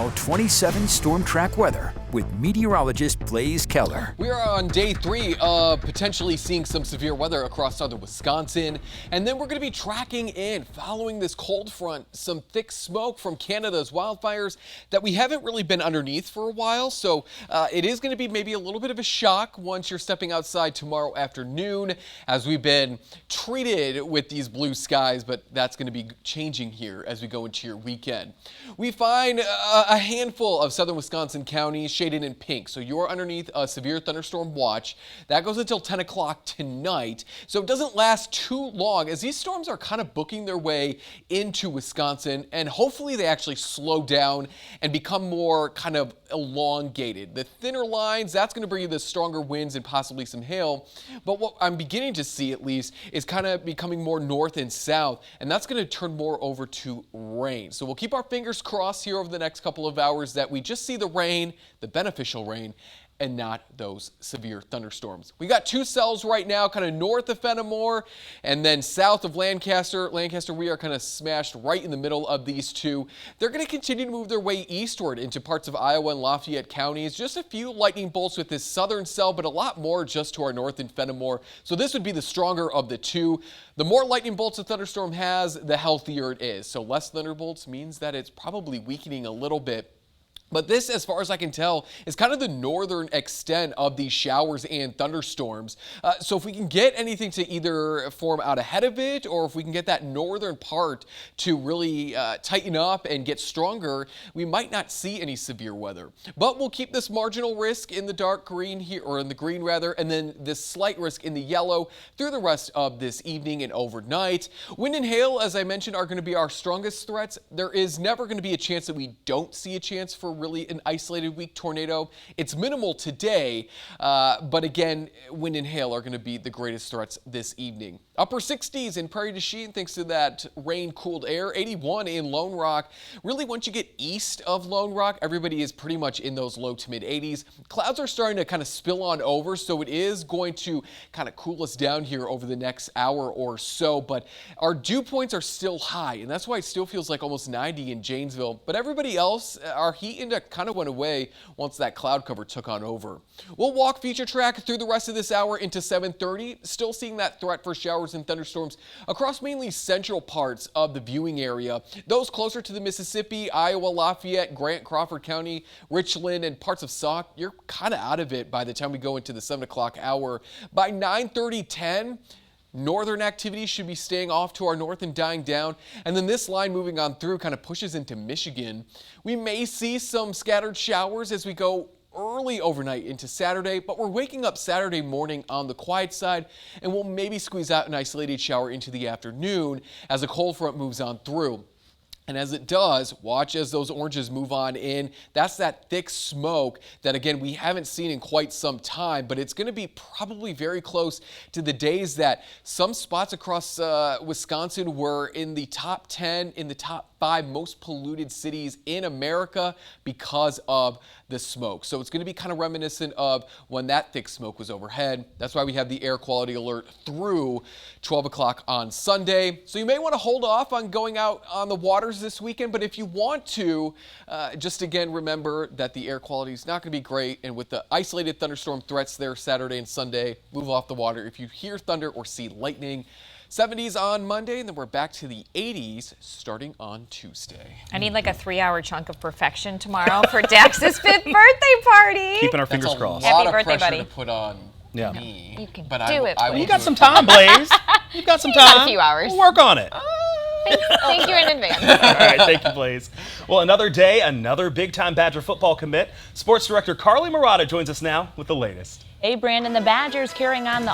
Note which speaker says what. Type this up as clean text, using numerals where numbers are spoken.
Speaker 1: now, 27 storm track weather with meteorologist Blaze Keller.
Speaker 2: We are on day 3 of potentially seeing some severe weather across southern Wisconsin. And then we're going to be tracking in, following this cold front, some thick smoke from Canada's wildfires that we haven't really been underneath for a while. So it is going to be maybe a little bit of a shock once you're stepping outside tomorrow afternoon, as we've been treated with these blue skies. But that's going to be changing here as we go into your weekend. We find a handful of southern Wisconsin counties shaded in pink. So you're underneath a severe thunderstorm watch. That goes until 10 o'clock tonight. So it doesn't last too long, as these storms are kind of booking their way into Wisconsin, and hopefully they actually slow down and become more kind of elongated. The thinner lines, that's going to bring you the stronger winds and possibly some hail. But what I'm beginning to see, at least, is kind of becoming more north and south, and that's going to turn more over to rain. So we'll keep our fingers crossed here over the next couple of hours that we just see the rain, the beneficial rain, and not those severe thunderstorms. We got 2 cells right now, kind of north of Fenimore and then south of Lancaster. We are kind of smashed right in the middle of these two. They're going to continue to move their way eastward into parts of Iowa and Lafayette counties. Just a few lightning bolts with this southern cell, but a lot more just to our north in Fenimore. So this would be the stronger of the two. The more lightning bolts a thunderstorm has, the healthier it is. So less thunderbolts means that it's probably weakening a little bit. But this, as far as I can tell, is kind of the northern extent of these showers and thunderstorms. So if we can get anything to either form out ahead of it, or if we can get that northern part to really tighten up and get stronger, we might not see any severe weather. But we'll keep this marginal risk in the dark green here, or in the green rather, and then this slight risk in the yellow through the rest of this evening and overnight. Wind and hail, as I mentioned, are going to be our strongest threats. There is never going to be a chance that we don't see a chance for really an isolated weak tornado. It's minimal today, but again, wind and hail are going to be the greatest threats this evening. Upper 60s in Prairie du Chien thanks to that rain-cooled air. 81 in Lone Rock. Really, once you get east of Lone Rock, everybody is pretty much in those low to mid 80s. Clouds are starting to kind of spill on over, so it is going to kind of cool us down here over the next hour or so, but our dew points are still high, and that's why it still feels like almost 90 in Janesville. But everybody else, our heat index kind of went away once that cloud cover took on over. We'll walk feature track through the rest of this hour into 7:30. Still seeing that threat for showers and thunderstorms across mainly central parts of the viewing area. Those closer to the Mississippi, Iowa, Lafayette, Grant, Crawford County, Richland, and parts of Sauk, you're kind of out of it by the time we go into the 7 o'clock hour. By 9:30, 10, northern activity should be staying off to our north and dying down. And then this line moving on through kind of pushes into Michigan. We may see some scattered showers as we go early overnight into Saturday, but we're waking up Saturday morning on the quiet side, and we'll maybe squeeze out an isolated shower into the afternoon as a cold front moves on through. And as it does, watch as those oranges move on in. That's that thick smoke that, again, we haven't seen in quite some time, but it's going to be probably very close to the days that some spots across Wisconsin were in the top 10, in the top 5 most polluted cities in America because of the smoke. So it's going to be kind of reminiscent of when that thick smoke was overhead. That's why we have the air quality alert through 12 o'clock on Sunday. So you may want to hold off on going out on the waters this weekend, but if you want to, just again remember that the air quality is not going to be great, and with the isolated thunderstorm threats there Saturday and Sunday, move off the water if you hear thunder or see lightning. 70s on Monday, and then we're back to the 80s starting on Tuesday.
Speaker 3: I need like a 3-hour chunk of perfection tomorrow for Dax's 5th birthday party.
Speaker 4: Keeping our fingers crossed.
Speaker 3: Happy
Speaker 2: Lot of
Speaker 3: birthday,
Speaker 2: pressure
Speaker 3: buddy.
Speaker 2: to put on me.
Speaker 3: You can
Speaker 2: but
Speaker 3: do it.
Speaker 2: I
Speaker 4: You got some time, Blaze. You got some time.
Speaker 3: A few hours.
Speaker 4: We'll work on it.
Speaker 3: Thank you in advance.
Speaker 4: All right, thank you, Blaze. Well, another day, another big-time Badger football commit. Sports director Carly Marotta joins us now with the latest.
Speaker 5: Hey, Brandon, the Badgers carrying on the